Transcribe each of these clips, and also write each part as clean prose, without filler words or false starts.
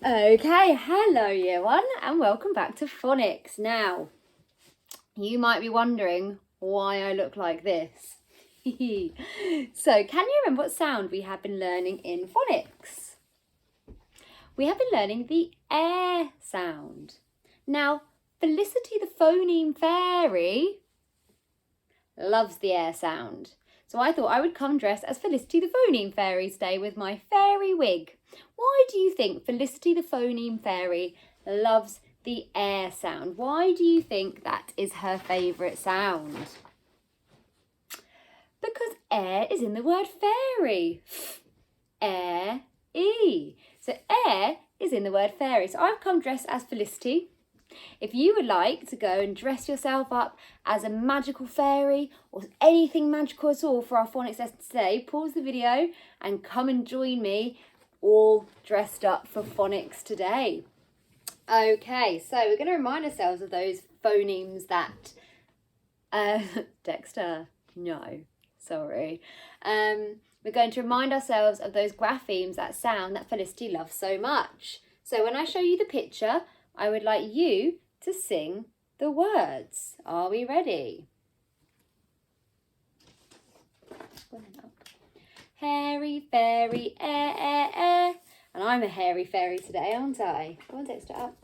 Okay, hello year one and welcome back to phonics. Now, you might be wondering why I look like this. So, can you remember what sound we have been learning in phonics? We have been learning the air sound. Now, Felicity the phoneme fairy loves the air sound. So I thought I would come dressed as Felicity the phoneme fairy today with my fairy wig. Why do you think Felicity the phoneme fairy loves the air sound? Why do you think that is her favourite sound? Because air is in the word fairy. Air-e. So air is in the word fairy. So I've come dressed as Felicity. If you would like to go and dress yourself up as a magical fairy or anything magical at all for our phonics lesson today, pause the video and come and join me all dressed up for phonics today. Okay, so we're going to remind ourselves of those phonemes that... Dexter, no, sorry. We're going to remind ourselves of those graphemes, that sound that Felicity loves so much. So when I show you the picture, I would like you to sing the words. Are we ready? Hairy fairy, air, air, air. And I'm a hairy fairy today, aren't I? Go on, Dexter, up.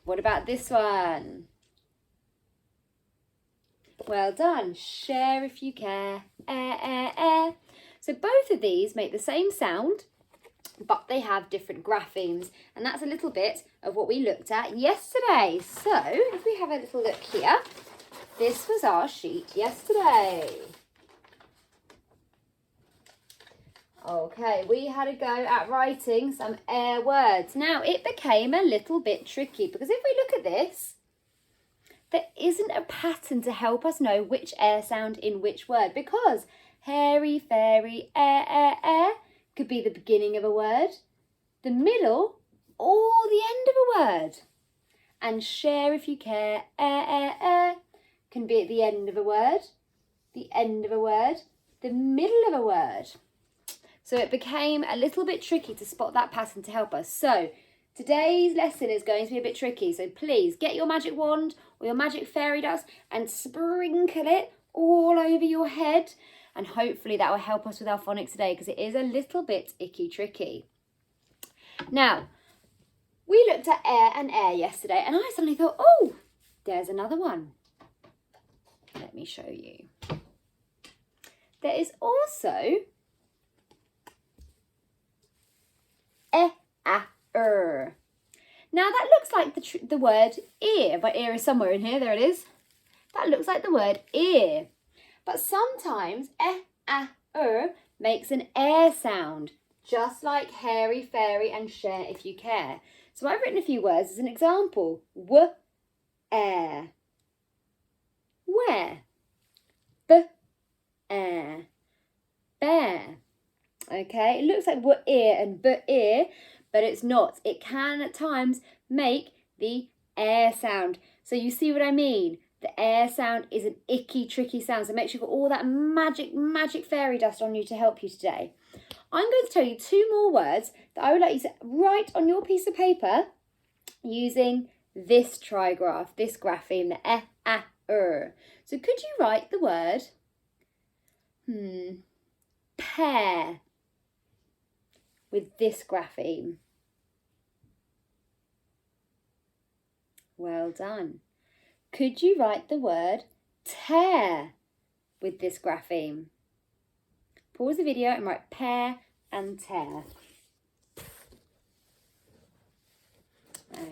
What about this one? Well done. Share if you care, air, air, air. So both of these make the same sound, but they have different graphemes, and that's a little bit of what we looked at yesterday. So if we have a little look here, this was our sheet yesterday. Okay, we had a go at writing some air words. Now it became a little bit tricky because if we look at this, there isn't a pattern to help us know which air sound in which word, because hairy, fairy, air, air, air could be the beginning of a word, the middle, or the end of a word. And share if you care, air, air, air can be at the end of a word, the end of a word, the middle of a word. So it became a little bit tricky to spot that pattern to help us. So today's lesson is going to be a bit tricky. So please get your magic wand or your magic fairy dust and sprinkle it all over your head. And hopefully that will help us with our phonics today, because it is a little bit icky tricky. Now, we looked at air and air yesterday, and I suddenly thought, oh, there's another one. Let me show you. There is also e-a-er. Now that looks like the word ear, but ear is somewhere in here. There it is. That looks like the word ear. But sometimes e-a-er makes an air sound, just like hairy, fairy and share if you care. So I've written a few words as an example. W-air. Where? B-air. Bear. Okay, it looks like w-ear and b-ear, but it's not. It can at times make the air sound. So you see what I mean? The air sound is an icky, tricky sound. So make sure you've got all that magic fairy dust on you to help you today. I'm going to tell you two more words that I would like you to write on your piece of paper using this trigraph, this grapheme, the e-a-er. So could you write the word pear with this grapheme? Well done. Could you write the word tear with this grapheme? Pause the video and write pear and tear.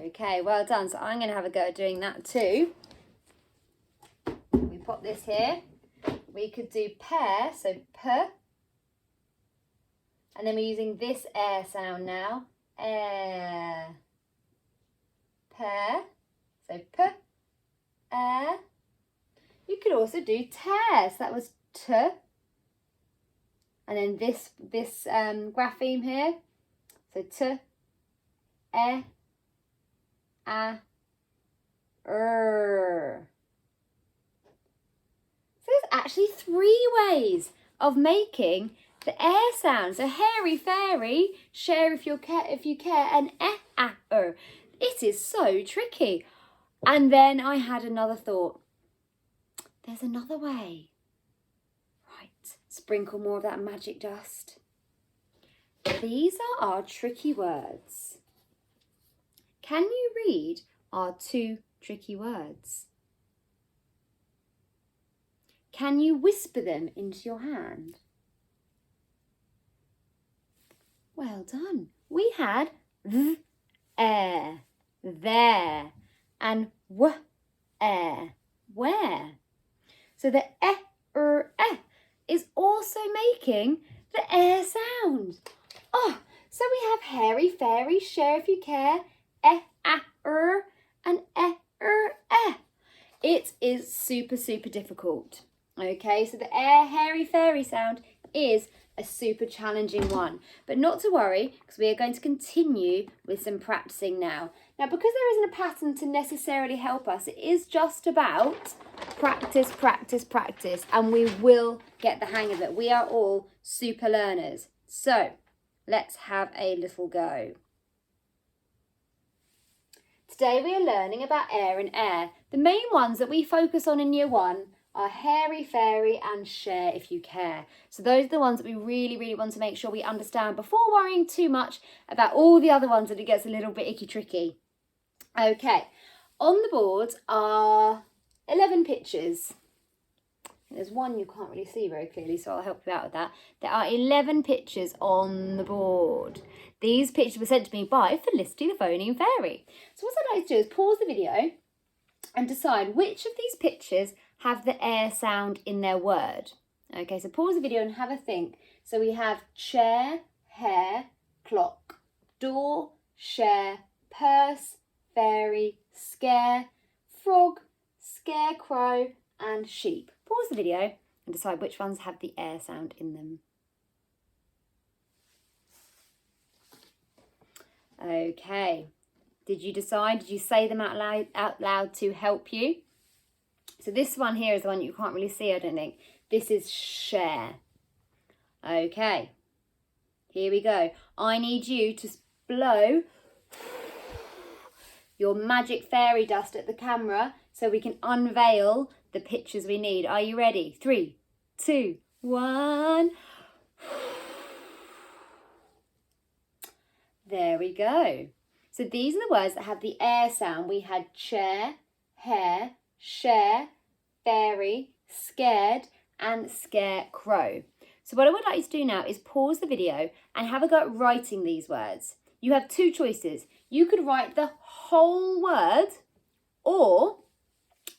Okay, well done. So I'm going to have a go at doing that too. We pop this here. We could do pear, so p. And then we're using this air sound now. Air. Pear. So p. Air. You could also do tear. So that was t. And then this grapheme here. So t. E. A. Er. So there's actually 3 ways of making the air sound. So hairy fairy, share if you care, and It is so tricky. And then I had another thought. There's another way. Right, sprinkle more of that magic dust. These are our tricky words. Can you read our 2 tricky words? Can you whisper them into your hand? Well done. We had air, there, and air, where. So the is also making the air sound. Oh, so we have hairy fairy, share if you care, and It is super, super difficult. Okay, so the hairy fairy sound is a super challenging one. But not to worry, because we are going to continue with some practicing now. Now, because there isn't a pattern to necessarily help us, it is just about practice, practice, practice, and we will get the hang of it. We are all super learners. So, let's have a little go. Today we are learning about air and air. The main ones that we focus on in year 1 are hairy fairy and share if you care. So those are the ones that we really, really want to make sure we understand before worrying too much about all the other ones that it gets a little bit icky tricky. Okay, on the board are 11 pictures. There's one you can't really see very clearly, so I'll help you out with that. There are 11 pictures on the board. These pictures were sent to me by Felicity the Phoneme Fairy. So what I'd like to do is pause the video and decide which of these pictures have the air sound in their word. Okay, so pause the video and have a think. So we have chair, hair, clock, door, share, purse, fairy, scare, frog, scarecrow, and sheep. Pause the video and decide which ones have the air sound in them. Okay, did you decide? Did you say them out loud to help you? So this one here is the one you can't really see, I don't think. This is share. Okay, here we go. I need you to blow your magic fairy dust at the camera so we can unveil the pictures we need. Are you ready? 3, 2, 1. There we go. So these are the words that have the air sound. We had chair, hair, share, fairy, scared, and scarecrow. So what I would like you to do now is pause the video and have a go at writing these words. You have 2 choices. You could write the whole word, or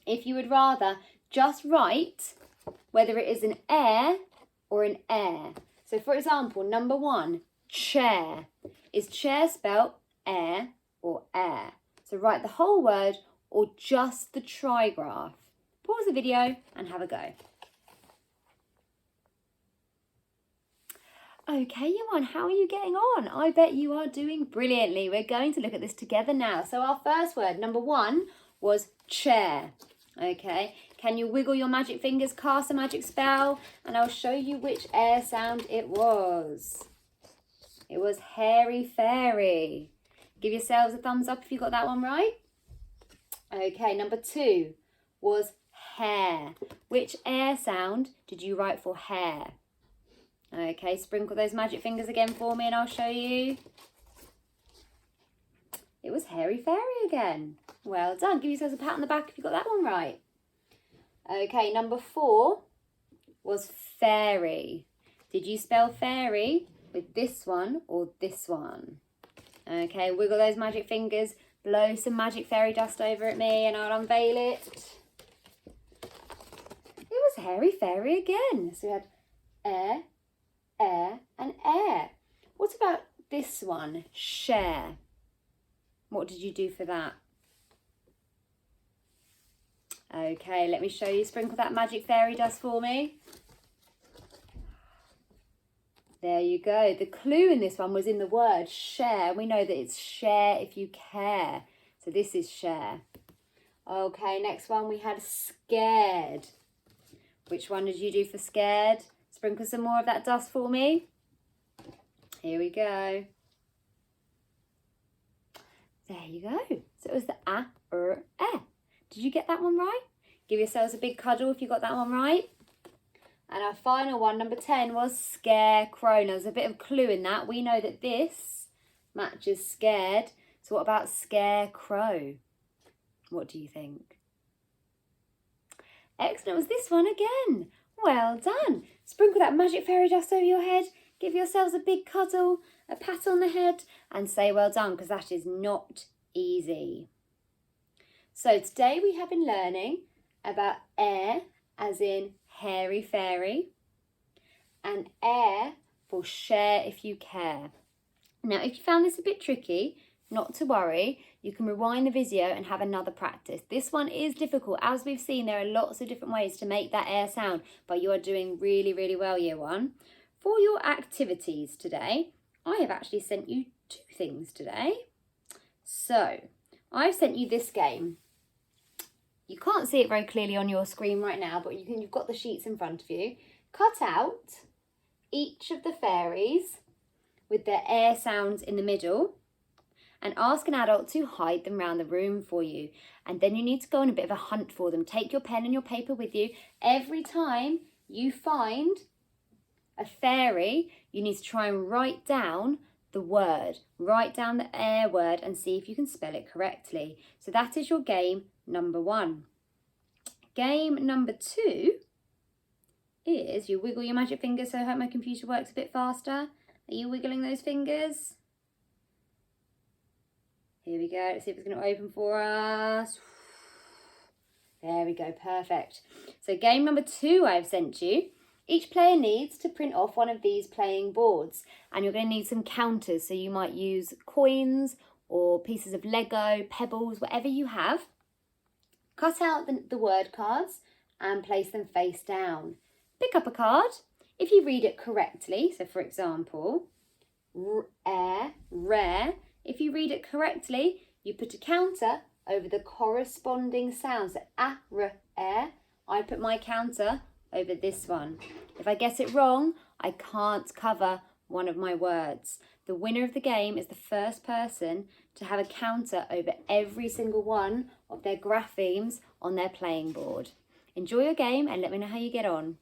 if you would rather, just write whether it is an air or an air. So for example, number 1, chair. Is chair spelt air or air? So write the whole word or just the trigraph. Pause the video and have a go. Okay, Yawan, how are you getting on? I bet you are doing brilliantly. We're going to look at this together now. So our first word, number 1, was chair. Okay, can you wiggle your magic fingers, cast a magic spell, and I'll show you which air sound it was. It was hairy fairy. Give yourselves a thumbs up if you got that one right. Okay, number 2 was hair. Which air sound did you write for hair? Okay, sprinkle those magic fingers again for me and I'll show you. It was hairy fairy again. Well done. Give yourselves a pat on the back if you got that one right. Okay, number 4 was fairy. Did you spell fairy with this one or this one? Okay, wiggle those magic fingers, blow some magic fairy dust over at me and I'll unveil it. It was hairy fairy again. So we had air, air and air. What about this one? Share. What did you do for that? Okay, let me show you. Sprinkle that magic fairy dust for me. There you go. The clue in this one was in the word share. We know that it's share if you care. So this is share. Okay, next one we had scared. Which one did you do for scared? sprinkle some more of that dust for me? Here we go. There you go. So it was the a, e. Did you get that one right? Give yourselves a big cuddle if you got that one right. And our final one, number 10, was scarecrow. Now, there's a bit of a clue in that. We know that this matches scared. So what about scarecrow? What do you think? Excellent. It was this one again. Well done. Sprinkle that magic fairy dust over your head. Give yourselves a big cuddle, a pat on the head, and say well done, because that is not easy. So today we have been learning about air, as in hairy fairy, and air for share if you care. Now, if you found this a bit tricky, not to worry, you can rewind the video and have another practice. This one is difficult. As we've seen, there are lots of different ways to make that air sound, but you are doing really, really well, year one. For your activities today, I have actually sent you 2 things today. So, I've sent you this game. You can't see it very clearly on your screen right now, but you've got the sheets in front of you. Cut out each of the fairies with their air sounds in the middle and ask an adult to hide them around the room for you. And then you need to go on a bit of a hunt for them. Take your pen and your paper with you. Every time you find a fairy, you need to try and write down the word. Write down the air word and see if you can spell it correctly. So that is your game number 1. Game number 2 is you wiggle your magic fingers, so I hope my computer works a bit faster. Are you wiggling those fingers? Here we go. Let's see if it's going to open for us. There we go. Perfect. So game number 2 I've sent you. Each player needs to print off one of these playing boards, and you're going to need some counters. So you might use coins or pieces of Lego, pebbles, whatever you have. Cut out the word cards and place them face down. Pick up a card. If you read it correctly, so for example, rare, if you read it correctly, you put a counter over the corresponding sounds. So air, I put my counter over this one. If I get it wrong, I can't cover one of my words. The winner of the game is the first person to have a counter over every single one of their graphemes on their playing board. Enjoy your game and let me know how you get on.